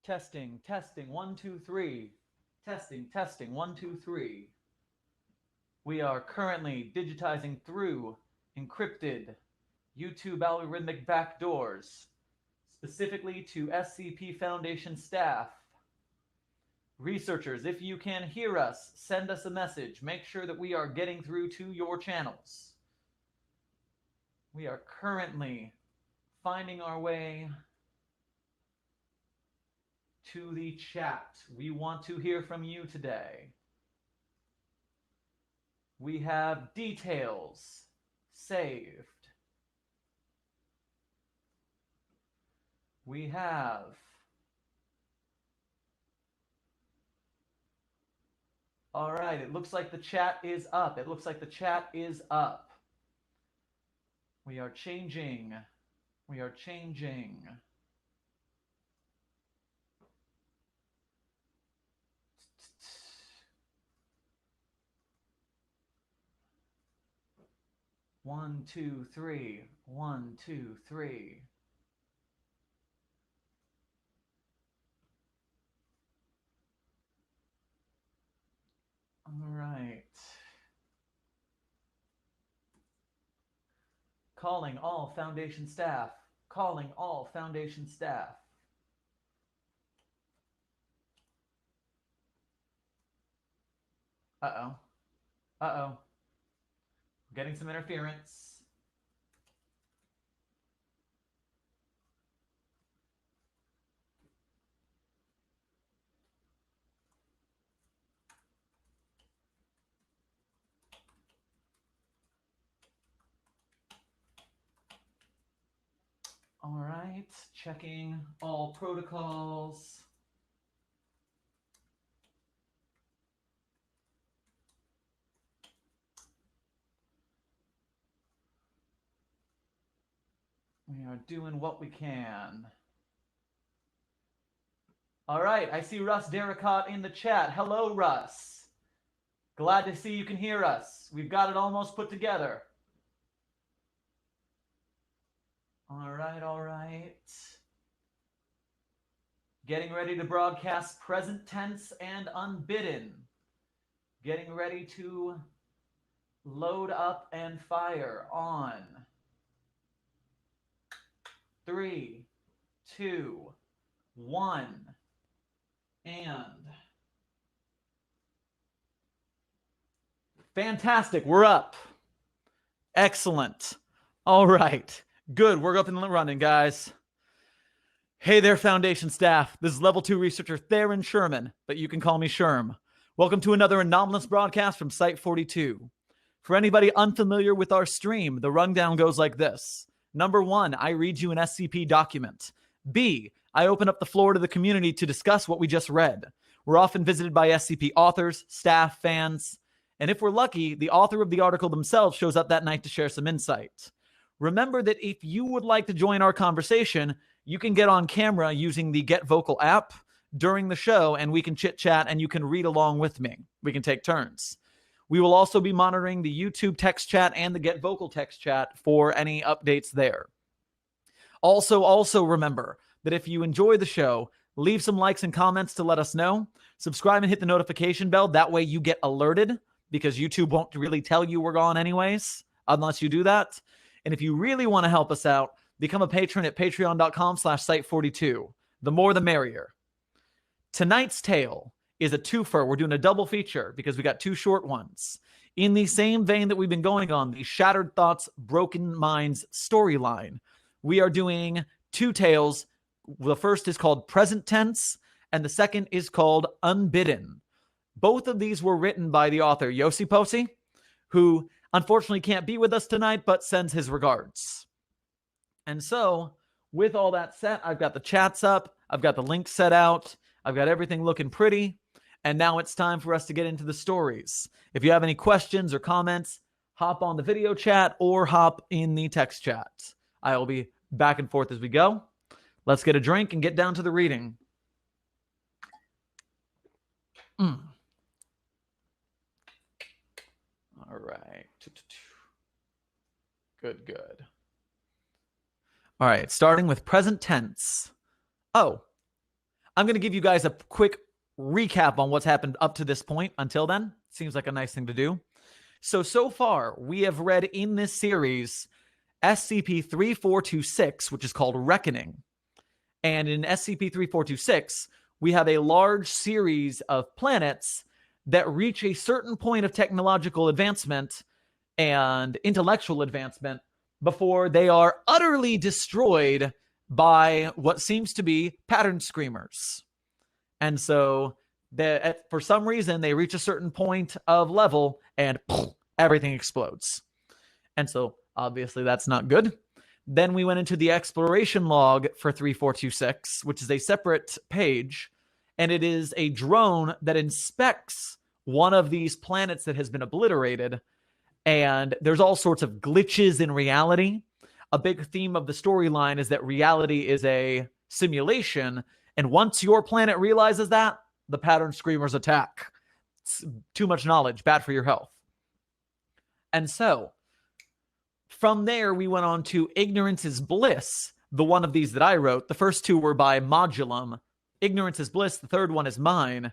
Testing, testing, 1, 2, 3. Testing, testing, 1, 2, 3. We are currently digitizing through encrypted YouTube algorithmic backdoors, specifically to SCP Foundation staff. Researchers, if you can hear us, send us a message. Make sure that we are getting through to your channels. We are currently finding our way to the chat. We want to hear from you today. We have details saved. We have all right, it looks like the chat is up. It looks like the chat is up. We are changing. We are changing. One, two, three. 1, 2, 3. All right. Calling all Foundation staff. Calling all Foundation staff. Uh-oh. Uh-oh. Getting some interference. All right, checking all protocols. We are doing what we can. All right, I see Russ Derricott in the chat. Hello, Russ. Glad to see you can hear us. We've got it almost put together. All right, all right. Getting ready to broadcast present tense and unbidden. Getting ready to load up and fire on 3, 2, 1, and fantastic. We're up. Excellent. All right. Good. We're up and running, guys. Hey there, Foundation staff. This is Level 2 researcher Theron Sherman, but you can call me Sherm. Welcome to another Anomalous Broadcast from Site-42. For anybody unfamiliar with our stream, the rundown goes like this. Number 1, I read you an SCP document. B, I open up the floor to the community to discuss what we just read. We're often visited by SCP authors, staff, fans, and if we're lucky, the author of the article themselves shows up that night to share some insight. Remember that if you would like to join our conversation, you can get on camera using the Get Vocal app during the show, and we can chit-chat, and you can read along with me. We can take turns. We will also be monitoring the YouTube text chat and the Get Vocal text chat for any updates there. Also remember that if you enjoy the show, leave some likes and comments to let us know. Subscribe and hit the notification bell. That way you get alerted, because YouTube won't really tell you we're gone anyways, unless you do that. And if you really want to help us out, become a patron at patreon.com/site42. The more the merrier. Tonight's tale is a twofer. We're doing a double feature because we got 2 short ones. In the same vein that we've been going on, the Shattered Thoughts, Broken Minds storyline, we are doing 2 tales. The first is called Present Tense, and the second is called Unbidden. Both of these were written by the author Yossipossi, who unfortunately can't be with us tonight, but sends his regards. And so, with all that set, I've got the chats up, I've got the links set out, I've got everything looking pretty, and now it's time for us to get into the stories. If you have any questions or comments, hop on the video chat or hop in the text chat. I will be back and forth as we go. Let's get a drink and get down to the reading. All right. Good. All right, starting with present tense. Oh, I'm going to give you guys a quick recap on what's happened up to this point until then. Seems like a nice thing to do. So far, we have read in this series SCP-3426, which is called Reckoning. And in SCP-3426, we have a large series of planets that reach a certain point of technological advancement and intellectual advancement before they are utterly destroyed by what seems to be pattern screamers. And so for some reason, they reach a certain point of level and everything explodes. And so obviously that's not good. Then we went into the exploration log for 3426, which is a separate page. And it is a drone that inspects one of these planets that has been obliterated. And there's all sorts of glitches in reality. A big theme of the storyline is that reality is a simulation. And once your planet realizes that, the pattern screamers attack. It's too much knowledge, bad for your health. And so, from there, we went on to Ignorance is Bliss, the one of these that I wrote. The first two were by Modulum. Ignorance is Bliss, the third one is mine.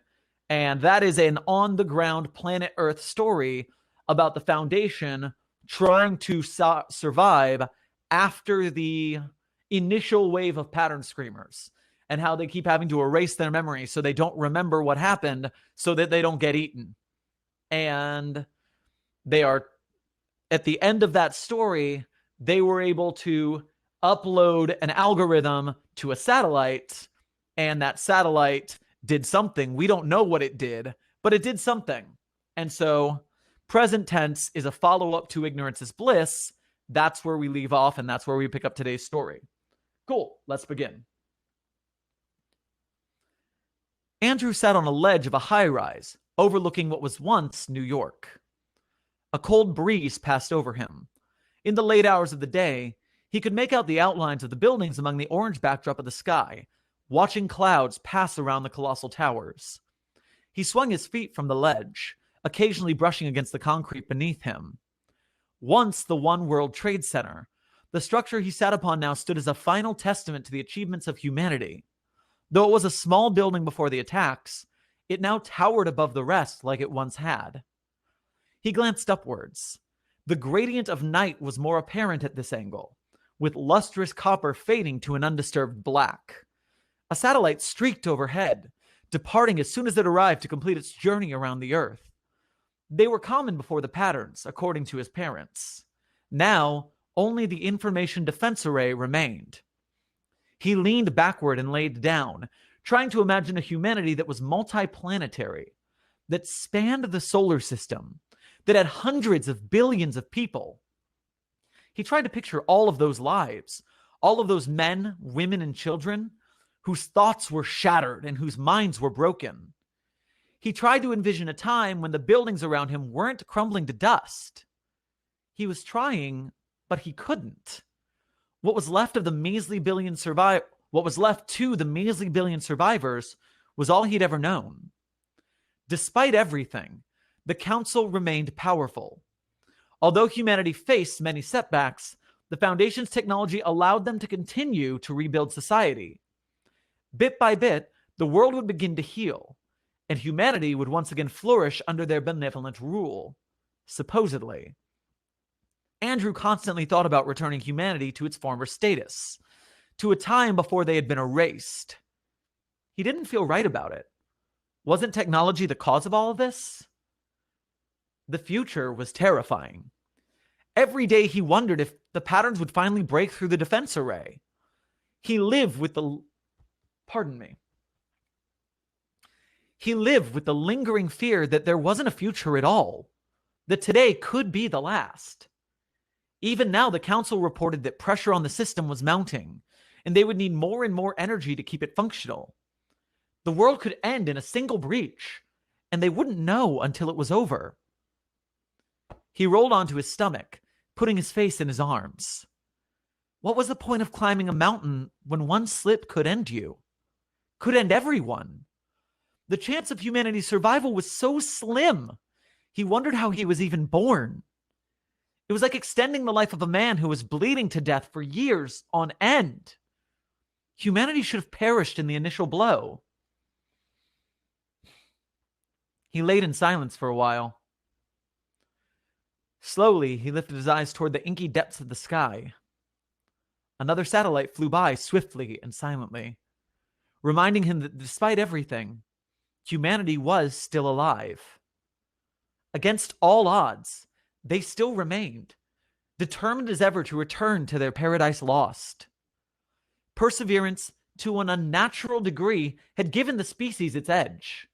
And that is an on-the-ground planet Earth story about the Foundation trying to survive after the initial wave of pattern screamers, and how they keep having to erase their memory so they don't remember what happened so that they don't get eaten. And they are, at the end of that story, they were able to upload an algorithm to a satellite, and that satellite did something. We don't know what it did, but it did something. And so present tense is a follow-up to Ignorance is Bliss. That's where we leave off, and that's where we pick up today's story. Cool, let's begin. Andrew sat on a ledge of a high-rise, overlooking what was once New York. A cold breeze passed over him. In the late hours of the day, he could make out the outlines of the buildings among the orange backdrop of the sky, watching clouds pass around the colossal towers. He swung his feet from the ledge, occasionally brushing against the concrete beneath him. Once the One World Trade Center, the structure he sat upon now stood as a final testament to the achievements of humanity. Though it was a small building before the attacks, it now towered above the rest like it once had. He glanced upwards. The gradient of night was more apparent at this angle, with lustrous copper fading to an undisturbed black. A satellite streaked overhead, departing as soon as it arrived to complete its journey around the Earth. They were common before the patterns, according to his parents. Now, only the information defense array remained. He leaned backward and laid down, trying to imagine a humanity that was multiplanetary, that spanned the solar system, that had hundreds of billions of people. He tried to picture all of those lives, all of those men, women, and children whose thoughts were shattered and whose minds were broken. He tried to envision a time when the buildings around him weren't crumbling to dust. He was trying, but he couldn't. What was left to the measly billion survivors was all he'd ever known. Despite everything, the Council remained powerful. Although humanity faced many setbacks, the Foundation's technology allowed them to continue to rebuild society. Bit by bit, the world would begin to heal, and humanity would once again flourish under their benevolent rule, supposedly. Andrew constantly thought about returning humanity to its former status, to a time before they had been erased. He didn't feel right about it. Wasn't technology the cause of all of this? The future was terrifying. Every day he wondered if the patterns would finally break through the defense array. He lived with the lingering fear that there wasn't a future at all, that today could be the last. Even now, the Council reported that pressure on the system was mounting, and they would need more and more energy to keep it functional. The world could end in a single breach, and they wouldn't know until it was over. He rolled onto his stomach, putting his face in his arms. What was the point of climbing a mountain when one slip could end you? Could end everyone? The chance of humanity's survival was so slim. He wondered how he was even born. It was like extending the life of a man who was bleeding to death for years on end. Humanity should have perished in the initial blow. He laid in silence for a while. Slowly, he lifted his eyes toward the inky depths of the sky. Another satellite flew by swiftly and silently, reminding him that despite everything, humanity was still alive. Against all odds, they still remained, determined as ever to return to their paradise lost. Perseverance, to an unnatural degree, had given the species its edge,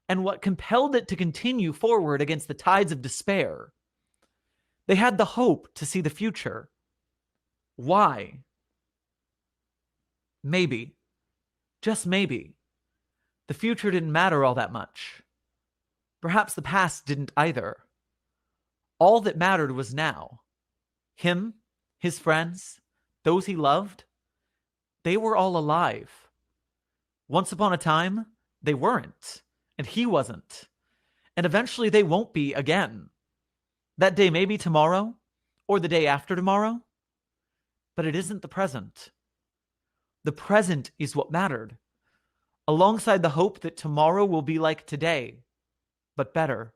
and what compelled it to continue forward against the tides of despair. They had the hope to see the future. Why? Maybe, just maybe, the future didn't matter all that much. Perhaps the past didn't either. All that mattered was now. Him, his friends, those he loved, they were all alive. Once upon a time, they weren't, and he wasn't. And eventually they won't be again. That day may be tomorrow, or the day after tomorrow, but it isn't the present. The present is what mattered, alongside the hope that tomorrow will be like today, but better.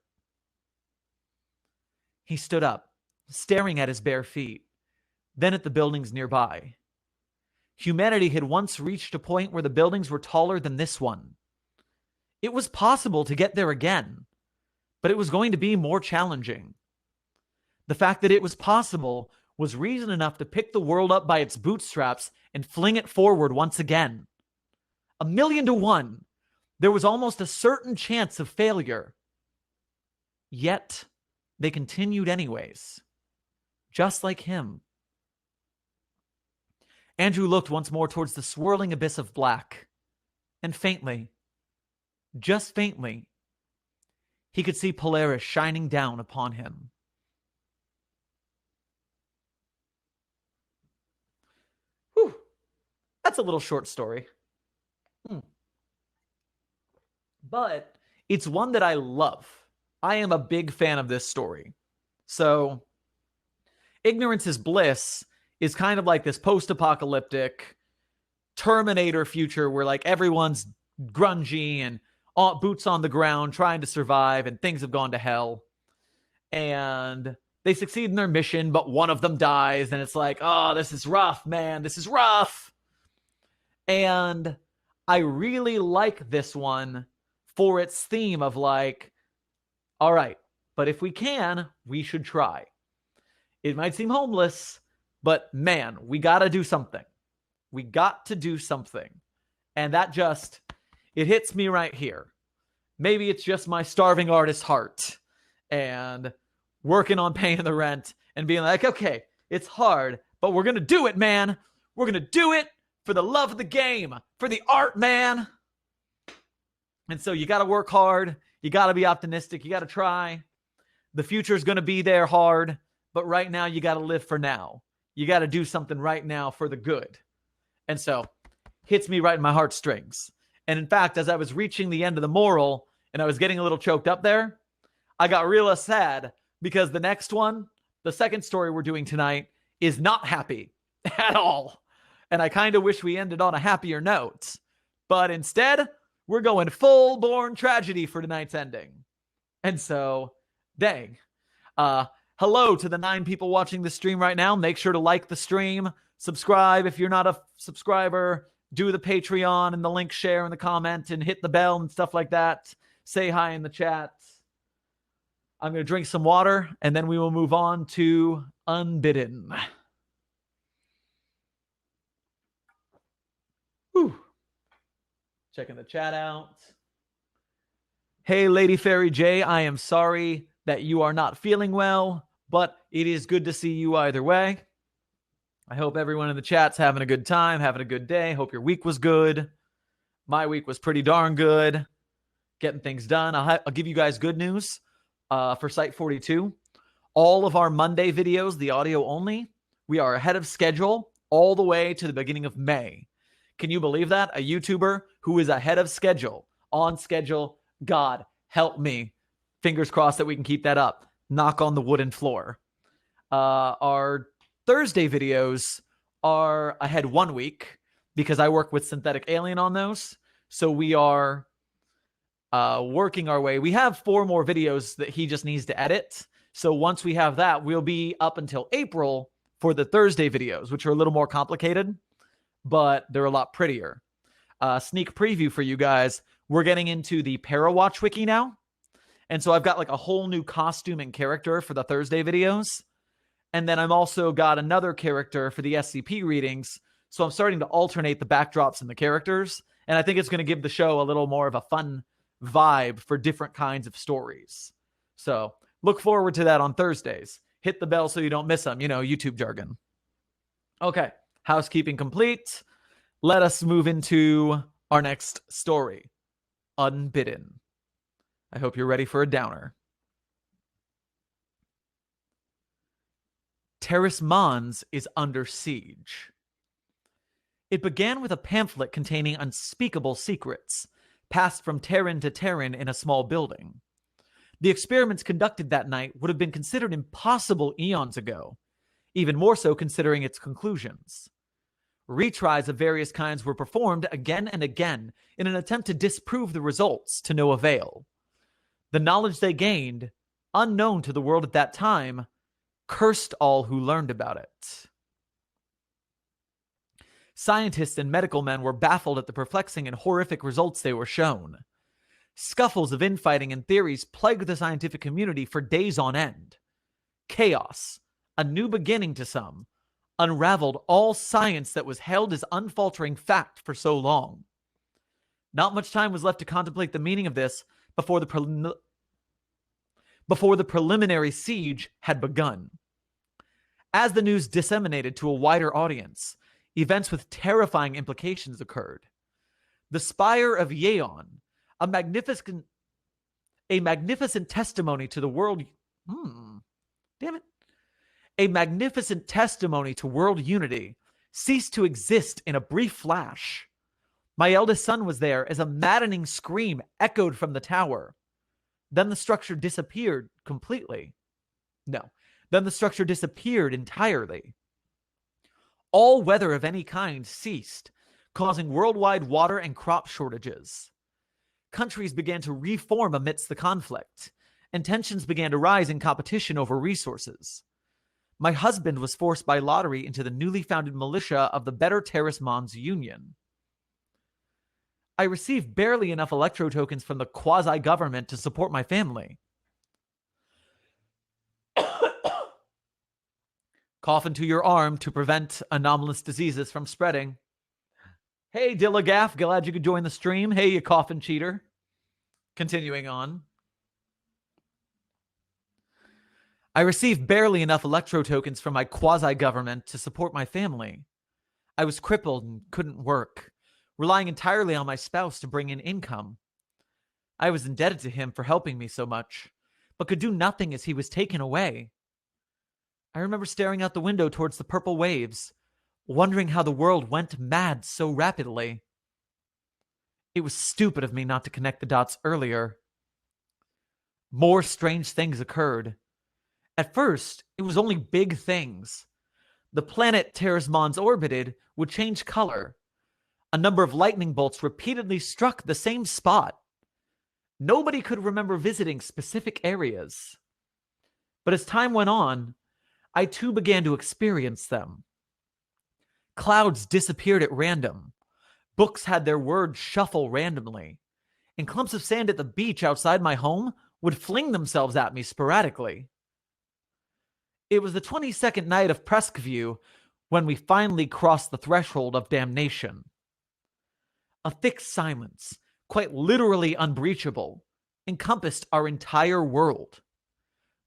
He stood up, staring at his bare feet, then at the buildings nearby. Humanity had once reached a point where the buildings were taller than this one. It was possible to get there again, but it was going to be more challenging. The fact that it was possible was reason enough to pick the world up by its bootstraps and fling it forward once again. 1,000,000 to 1. There was almost a certain chance of failure. Yet, they continued anyways. Just like him. Andrew looked once more towards the swirling abyss of black. And faintly, just faintly, he could see Polaris shining down upon him. Whew. That's a little short story. But it's one that I love. I am a big fan of this story. So, Ignorance is Bliss is kind of like this post-apocalyptic Terminator future where like everyone's grungy and boots on the ground trying to survive and things have gone to hell. And they succeed in their mission, but one of them dies and it's like, oh, this is rough, man. This is rough. And I really like this one for its theme of like, all right, but if we can, we should try. It might seem homeless, but man, we got to do something. We got to do something. And that just, it hits me right here. Maybe it's just my starving artist heart and working on paying the rent and being like, okay, it's hard, but we're going to do it, man. We're going to do it for the love of the game, for the art, man. And so you got to work hard. You got to be optimistic. You got to try. The future is going to be there hard, but right now you got to live for now. You got to do something right now for the good. And so hits me right in my heartstrings. And in fact, as I was reaching the end of the moral and I was getting a little choked up there, I got real sad because the next one, the second story we're doing tonight, is not happy at all. And I kind of wish we ended on a happier note. But instead, we're going full-born tragedy for tonight's ending. And so, dang. Hello to the 9 people watching the stream right now. Make sure to like the stream. Subscribe if you're not a subscriber. Do the Patreon and the link share in the comment and hit the bell and stuff like that. Say hi in the chat. I'm going to drink some water and then we will move on to Unbidden. Whew. Checking the chat out. Hey, Lady Fairy J, I am sorry that you are not feeling well, but it is good to see you either way. I hope everyone in the chat's having a good time, having a good day. Hope your week was good. My week was pretty darn good. Getting things done. I'll give you guys good news for Site-42. All of our Monday videos, the audio only, we are ahead of schedule all the way to the beginning of May. Can you believe that? A YouTuber who is ahead of schedule, on schedule. God, help me. Fingers crossed that we can keep that up. Knock on the wooden floor. Our Thursday videos are ahead 1 week because I work with Synthetic Alien on those. So we are working our way. We have 4 more videos that he just needs to edit. So once we have that, we'll be up until April for the Thursday videos, which are a little more complicated, but they're a lot prettier. Sneak preview for you guys. We're getting into the Parawatch wiki now. And so I've got like a whole new costume and character for the Thursday videos. And then I'm also got another character for the SCP readings. So I'm starting to alternate the backdrops and the characters. And I think it's going to give the show a little more of a fun vibe for different kinds of stories. So look forward to that on Thursdays. Hit the bell so you don't miss them. You know, YouTube jargon. Okay. Housekeeping complete. Let us move into our next story. Unbidden. I hope you're ready for a downer. Terrace Mons is under siege. It began with a pamphlet containing unspeakable secrets, passed from Terran to Terran in a small building. The experiments conducted that night would have been considered impossible eons ago, even more so considering its conclusions. Retries of various kinds were performed again and again in an attempt to disprove the results to no avail. The knowledge they gained, unknown to the world at that time, cursed all who learned about it. Scientists and medical men were baffled at the perplexing and horrific results they were shown. Scuffles of infighting and theories plagued the scientific community for days on end. Chaos, a new beginning to some, unraveled all science that was held as unfaltering fact for so long. Not much time was left to contemplate the meaning of this before the preliminary siege had begun. As the news disseminated to a wider audience, events with terrifying implications occurred. The Spire of Yeon, a magnificent testimony to the world. A magnificent testimony to world unity, ceased to exist in a brief flash. My eldest son was there as a maddening scream echoed from the tower. Then the structure disappeared completely. Then the structure disappeared entirely. All weather of any kind ceased, causing worldwide water and crop shortages. Countries began to reform amidst the conflict, and tensions began to rise in competition over resources. My husband was forced by lottery into the newly founded militia of the Better Terrace Mons Union. I received barely enough electro tokens from the quasi-government to support my family. Cough into your arm to prevent anomalous diseases from spreading. Hey, Dillagaff, glad you could join the stream. Hey, you coffin cheater. Continuing on. I received barely enough electro tokens from my quasi-government to support my family. I was crippled and couldn't work, relying entirely on my spouse to bring in income. I was indebted to him for helping me so much, but could do nothing as he was taken away. I remember staring out the window towards the purple waves, wondering how the world went mad so rapidly. It was stupid of me not to connect the dots earlier. More strange things occurred. At first, it was only big things. The planet Terrace Mons orbited would change color. A number of lightning bolts repeatedly struck the same spot. Nobody could remember visiting specific areas. But as time went on, I too began to experience them. Clouds disappeared at random. Books had their words shuffle randomly. And clumps of sand at the beach outside my home would fling themselves at me sporadically. It was the 22nd night of Preskview when we finally crossed the threshold of damnation. A thick silence, quite literally unbreachable, encompassed our entire world.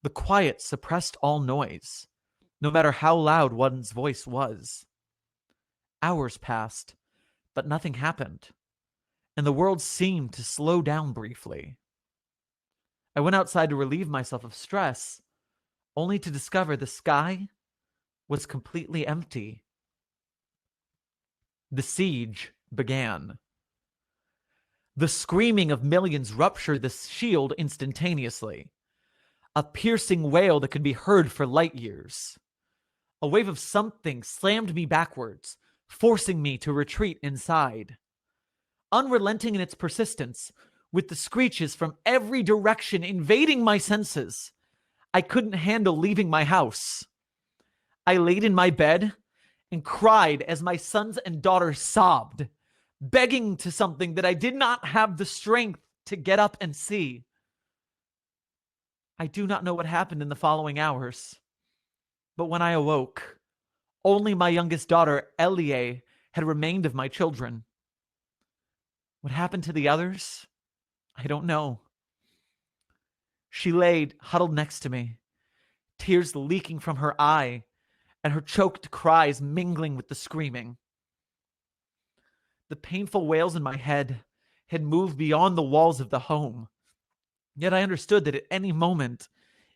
The quiet suppressed all noise, no matter how loud one's voice was. Hours passed, but nothing happened, and the world seemed to slow down briefly. I went outside to relieve myself of stress, only to discover the sky was completely empty. The siege began. The screaming of millions ruptured the shield instantaneously. A piercing wail that could be heard for light years. A wave of something slammed me backwards, forcing me to retreat inside. Unrelenting in its persistence, with the screeches from every direction invading my senses. I couldn't handle leaving my house. I laid in my bed and cried as my sons and daughters sobbed, begging to something that I did not have the strength to get up and see. I do not know what happened in the following hours, but when I awoke, only my youngest daughter, Elie, had remained of my children. What happened to the others? I don't know. She laid huddled next to me, tears leaking from her eye, and her choked cries mingling with the screaming. The painful wails in my head had moved beyond the walls of the home, yet I understood that at any moment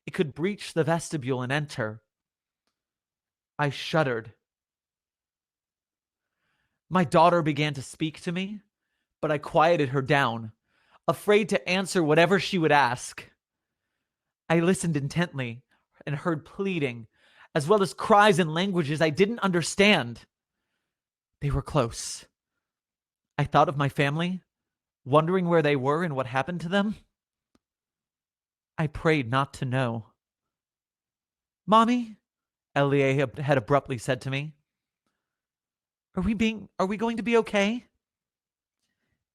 it could breach the vestibule and enter. I shuddered. My daughter began to speak to me, but I quieted her down, afraid to answer whatever she would ask. I listened intently and heard pleading, as well as cries in languages I didn't understand. They were close. I thought of my family, wondering where they were and what happened to them. I prayed not to know. "Mommy," Elie had abruptly said to me, Are we going to be okay?"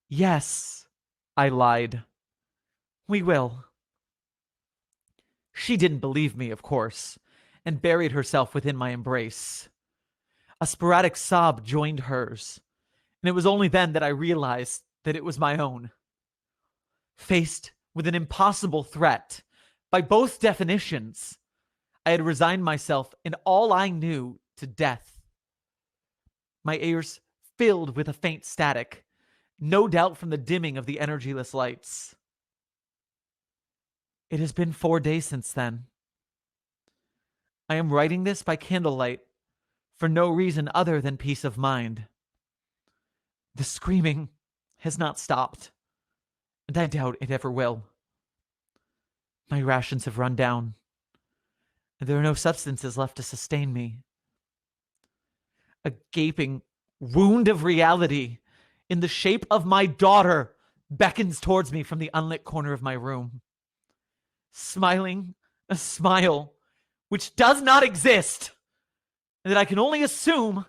"Yes," I lied. "We will." She didn't believe me, of course, and buried herself within my embrace. A sporadic sob joined hers, and it was only then that I realized that it was my own. Faced with an impossible threat, by both definitions, I had resigned myself and all I knew to death. My ears filled with a faint static, no doubt from the dimming of the energyless lights. It has been 4 days since then. I am writing this by candlelight for no reason other than peace of mind. The screaming has not stopped, and I doubt it ever will. My rations have run down, and there are no substances left to sustain me. A gaping wound of reality in the shape of my daughter beckons towards me from the unlit corner of my room, smiling a smile which does not exist, and that I can only assume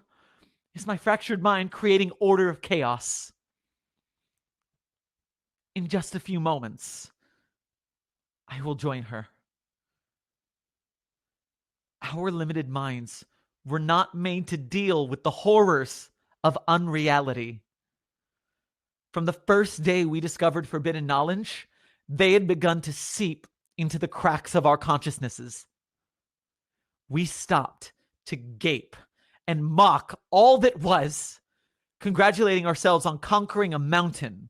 is my fractured mind creating order of chaos. In just a few moments, I will join her. Our limited minds were not made to deal with the horrors of unreality. From the first day we discovered forbidden knowledge, they had begun to seep into the cracks of our consciousnesses. We stopped to gape and mock all that was, congratulating ourselves on conquering a mountain,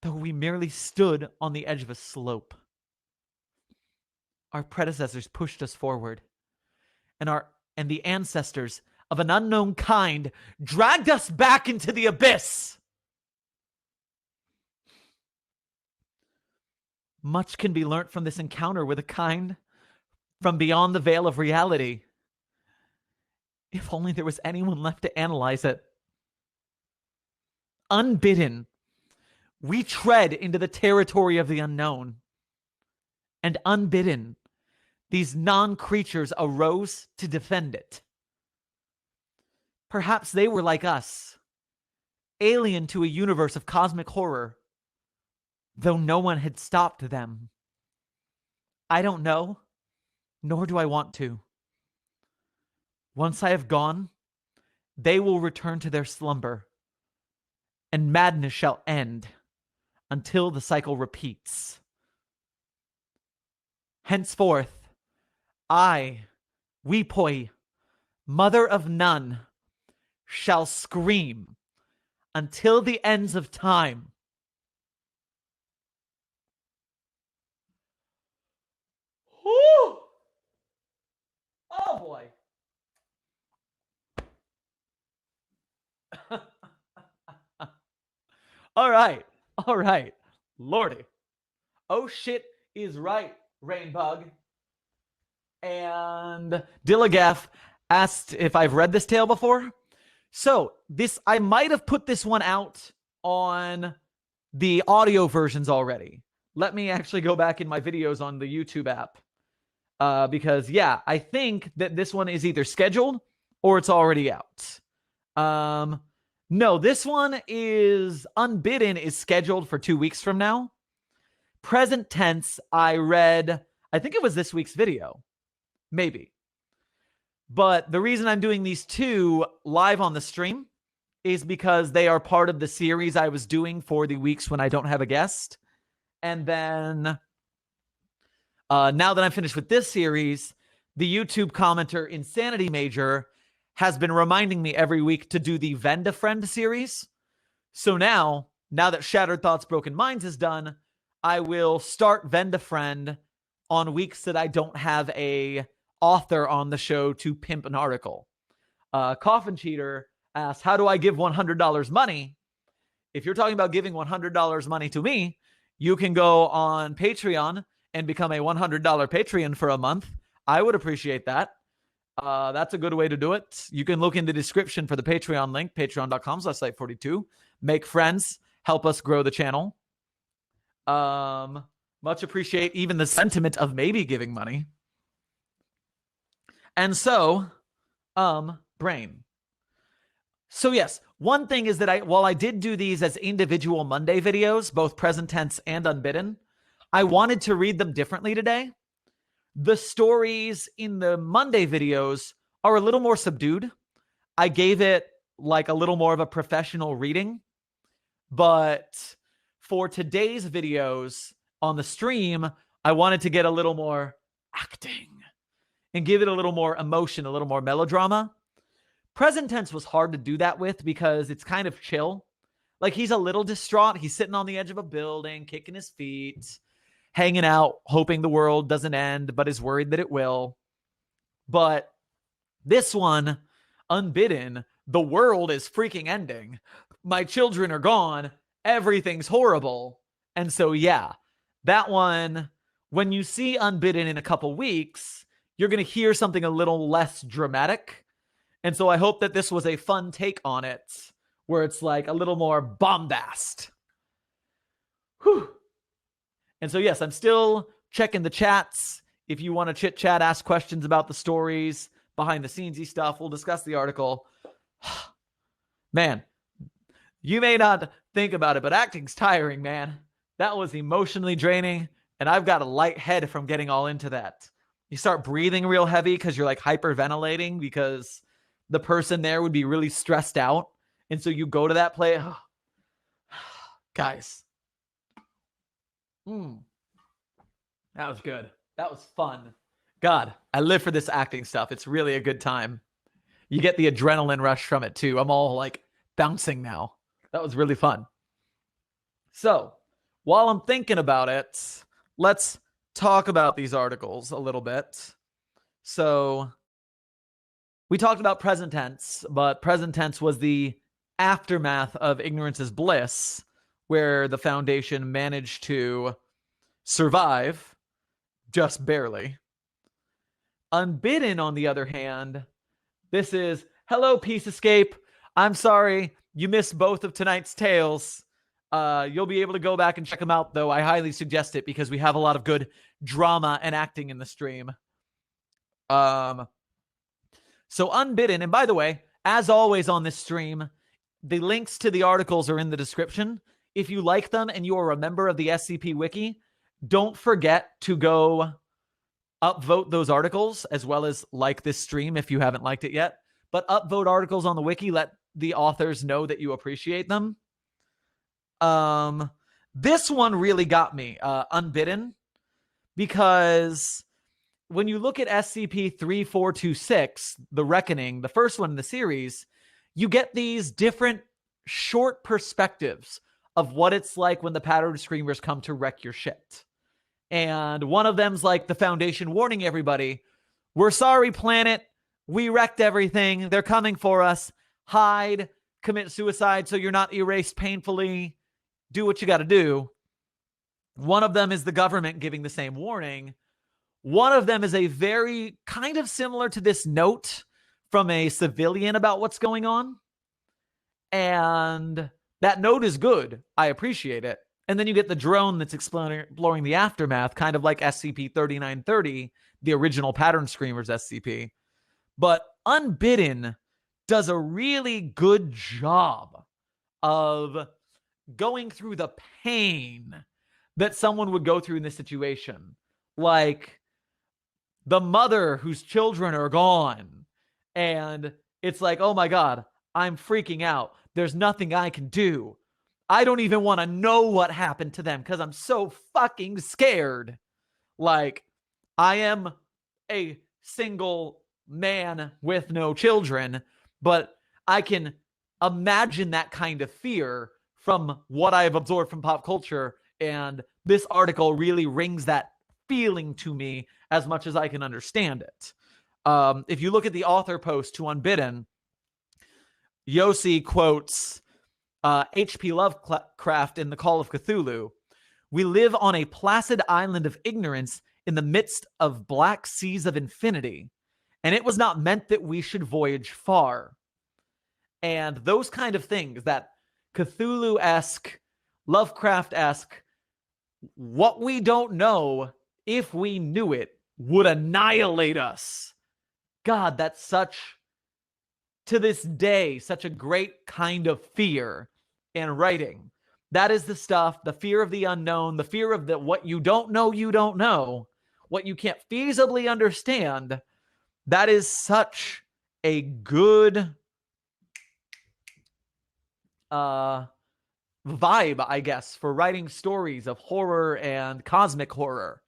though we merely stood on the edge of a slope. Our predecessors pushed us forward, and the ancestors of an unknown kind dragged us back into the abyss. Much can be learnt from this encounter with a kind from beyond the veil of reality. If only there was anyone left to analyze it. Unbidden, we tread into the territory of the unknown. And unbidden, these non-creatures arose to defend it. Perhaps they were like us, alien to a universe of cosmic horror, though no one had stopped them. I don't know, nor do I want to. Once I have gone, they will return to their slumber, and madness shall end until the cycle repeats. Henceforth, I, Weepoi, mother of none, shall scream until the ends of time. Woo! Oh boy. All right. Lordy. Oh shit is right, Rainbug. And Dillagaff asked if I've read this tale before. So I might have put this one out on the audio versions already. Let me actually go back in my videos on the YouTube app. Because, yeah, I think that this one is either scheduled or it's already out. No, this one is Unbidden is scheduled for 2 weeks from now. Present tense, I think it was this week's video. Maybe. But the reason I'm doing these two live on the stream is because they are part of the series I was doing for the weeks when I don't have a guest. And then now that I'm finished with this series, the YouTube commenter Insanity Major has been reminding me every week to do the Vend-a-Friend series. So now that Shattered Thoughts, Broken Minds is done, I will start Vend-a-Friend on weeks that I don't have a author on the show to pimp an article. Coffin Cheater asks, how do I give $100 money? If you're talking about giving $100 money to me, you can go on Patreon and become a $100 Patreon for a month. I would appreciate that. That's a good way to do it. You can look in the description for the Patreon link, patreon.com/Site-42. Make friends. Help us grow the channel. Much appreciate even the sentiment of maybe giving money. And so, brain. So yes, one thing is that while I did do these as individual Monday videos, both present tense and Unbidden, I wanted to read them differently today. The stories in the Monday videos are a little more subdued. I gave it like a little more of a professional reading. But for today's videos on the stream, I wanted to get a little more acting and give it a little more emotion, a little more melodrama. Present tense was hard to do that with because it's kind of chill. Like, he's a little distraught. He's sitting on the edge of a building, kicking his feet, hanging out, hoping the world doesn't end, but is worried that it will. But this one, Unbidden, the world is freaking ending. My children are gone. Everything's horrible. And so, yeah, that one, when you see Unbidden in a couple weeks, you're going to hear something a little less dramatic. And so I hope that this was a fun take on it, where it's like a little more bombast. Whew. And so, yes, I'm still checking the chats. If you want to chit chat, ask questions about the stories, behind the scenesy stuff, we'll discuss the article. Man, you may not think about it, but acting's tiring, man. That was emotionally draining, and I've got a light head from getting all into that. You start breathing real heavy because you're like hyperventilating because the person there would be really stressed out. And so you go to that play. Oh, guys. That was good. That was fun. God, I live for this acting stuff. It's really a good time. You get the adrenaline rush from it too. I'm all like bouncing now. That was really fun. So while I'm thinking about it, let's talk about these articles a little bit. So we talked about present tense, but present tense was the aftermath of Ignorance is Bliss, where the Foundation managed to survive, just barely. Unbidden, on the other hand, this is, hello, Peace Escape. I'm sorry you missed both of tonight's tales. You'll be able to go back and check them out, though. I highly suggest it because we have a lot of good drama and acting in the stream. So Unbidden, and by the way, as always on this stream, the links to the articles are in the description. If you like them and you are a member of the SCP Wiki, don't forget to go upvote those articles as well as like this stream if you haven't liked it yet. But upvote articles on the wiki, let the authors know that you appreciate them. This one really got me, Unbidden, because when you look at SCP-3426, The Reckoning, the first one in the series, you get these different short perspectives of what it's like when the Patron Screamers come to wreck your shit. And one of them's like the Foundation warning everybody, we're sorry, planet. We wrecked everything. They're coming for us. Hide, commit suicide so you're not erased painfully. Do what you got to do. One of them is the government giving the same warning. One of them is a very kind of similar to this note from a civilian about what's going on. And That note is good. I appreciate it. And then you get the drone that's exploring the aftermath, kind of like SCP-3930, the original Pattern Screamers SCP. But Unbidden does a really good job of going through the pain that someone would go through in this situation. Like the mother whose children are gone. And it's like, oh my God, I'm freaking out. There's nothing I can do. I don't even want to know what happened to them because I'm so fucking scared. Like, I am a single man with no children, but I can imagine that kind of fear from what I've absorbed from pop culture. And this article really rings that feeling to me as much as I can understand it. If you look at the author post to Unbidden, Yossi quotes H.P. Lovecraft in The Call of Cthulhu. We live on a placid island of ignorance in the midst of black seas of infinity, and it was not meant that we should voyage far. And those kind of things, that Cthulhu-esque, Lovecraft-esque, what we don't know, if we knew it, would annihilate us. God, that's such, to this day, such a great kind of fear in writing. That is the stuff, the fear of the unknown, the fear of what you don't know, what you can't feasibly understand. That is such a good vibe, I guess, for writing stories of horror and cosmic horror.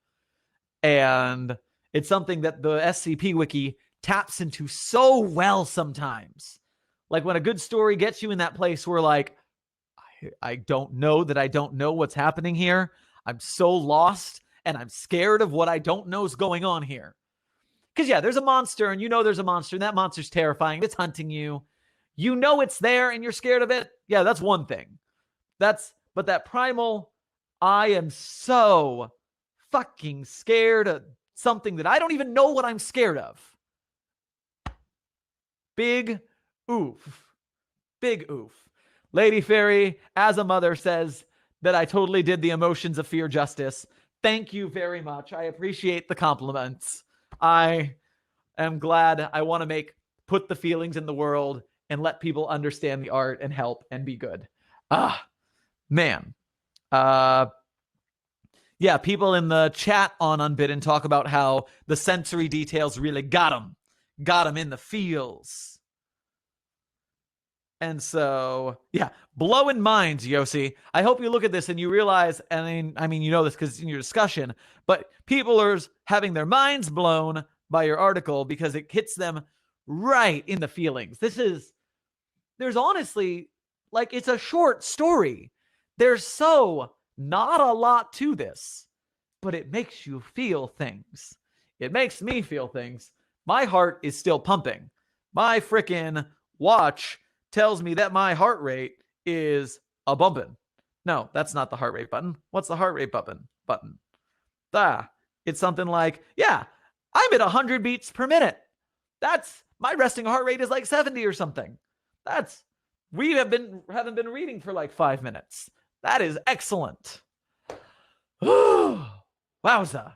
And it's something that the SCP Wiki taps into so well sometimes. Like when a good story gets you in that place where, like, I don't know that I don't know what's happening here. I'm so lost and I'm scared of what I don't know is going on here. Because, yeah, there's a monster and you know there's a monster and that monster's terrifying. It's hunting you. You know it's there and you're scared of it. Yeah, that's one thing. But that primal, I am so fucking scared of something that I don't even know what I'm scared of. Big oof. Big oof. Lady Fairy, as a mother, says that I totally did the emotions of fear justice. Thank you very much. I appreciate the compliments. I am glad. I want to put the feelings in the world and let people understand the art and help and be good. Man. Yeah, people in the chat on Unbidden talk about how the sensory details really got them in the feels. And so, yeah, blowing minds, Yossi. I hope you look at this and you realize, and I mean, you know this because in your discussion, but people are having their minds blown by your article because it hits them right in the feelings. There's honestly, like, it's a short story. There's so not a lot to this, but it makes you feel things. It makes me feel things. My heart is still pumping. My frickin' watch tells me that my heart rate is a bumpin'. No, that's not the heart rate button. What's the heart rate button? It's something like, yeah, I'm at 100 beats per minute. That's my resting heart rate is like 70 or something. We haven't been reading for like 5 minutes. That is excellent. Wowza.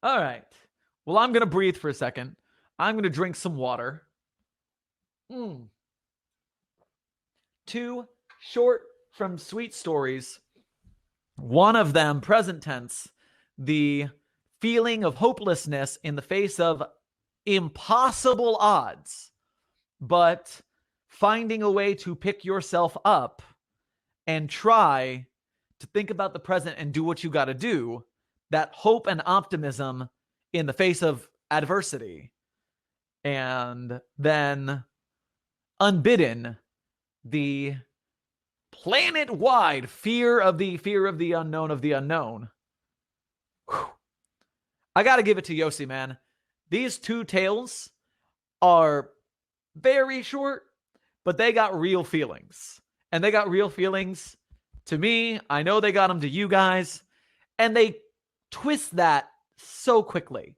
All right. Well, I'm going to breathe for a second. I'm going to drink some water. 2 short from sweet stories. One of them, present tense, the feeling of hopelessness in the face of impossible odds, but finding a way to pick yourself up and try to think about the present and do what you got to do. That hope and optimism in the face of adversity. And then Unbidden, the planet-wide fear of the unknown of the unknown. Whew. I gotta give it to Yossi, man. These 2 tales are very short, but they got real feelings. And they got real feelings to me. I know they got them to you guys. And they twist that so quickly.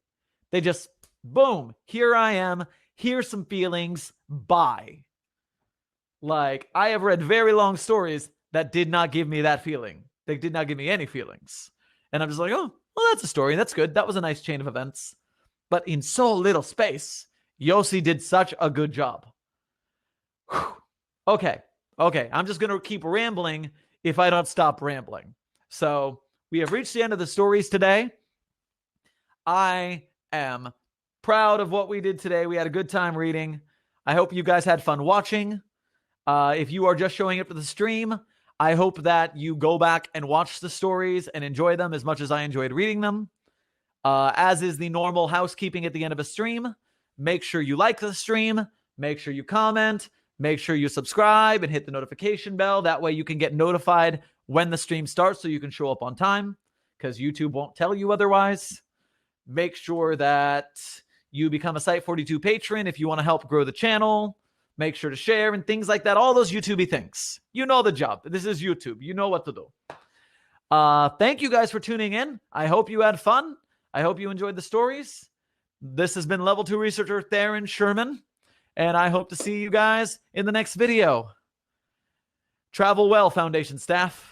They just, boom, here I am. Here's some feelings. Bye. Like, I have read very long stories that did not give me that feeling. They did not give me any feelings. And I'm just like, oh, well, that's a story. That's good. That was a nice chain of events. But in so little space, Yossi did such a good job. Whew. Okay. I'm just going to keep rambling if I don't stop rambling. So we have reached the end of the stories today. I am proud of what we did today. We had a good time reading. I hope you guys had fun watching. If you are just showing up for the stream, I hope that you go back and watch the stories and enjoy them as much as I enjoyed reading them. As is the normal housekeeping at the end of a stream, make sure you like the stream, make sure you comment, make sure you subscribe and hit the notification bell. That way you can get notified when the stream starts so you can show up on time, because YouTube won't tell you otherwise. Make sure that you become a Site-42 patron if you want to help grow the channel. Make sure to share and things like that. All those YouTube-y things. You know the job. This is YouTube. You know what to do. Thank you guys for tuning in. I hope you had fun. I hope you enjoyed the stories. This has been Level 2 Researcher TheeSherm, and I hope to see you guys in the next video. Travel well, Foundation staff.